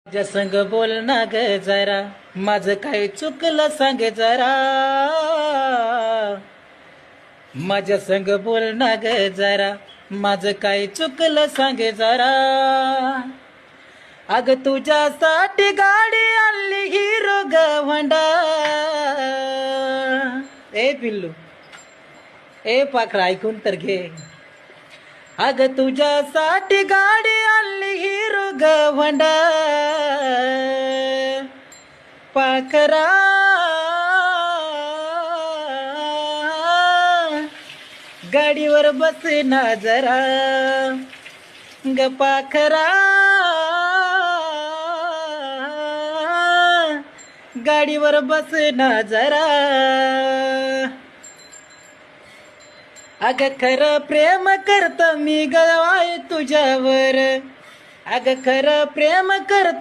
माझ्या संग बोल ना ग जरा, माझं काही चुकलं सांग जरा. माझ्या संग बोल ना ग जरा, माझं काही चुकलं सांग जरा. अग तुझ्यासाठी गाडी आणली हिरो होंडा. ए पिल्लू, ए पाखरा ऐकून तर घे. अग तुझ्यासाठी गाडी आणली हिरो होंडा. पाखरा गाडीवर बस ना जरा ग पाखरा. गाडीवर बस ना जरा. अग खरं प्रेम करत मी गवाय तुझ्यावर. अग खरं प्रेम करत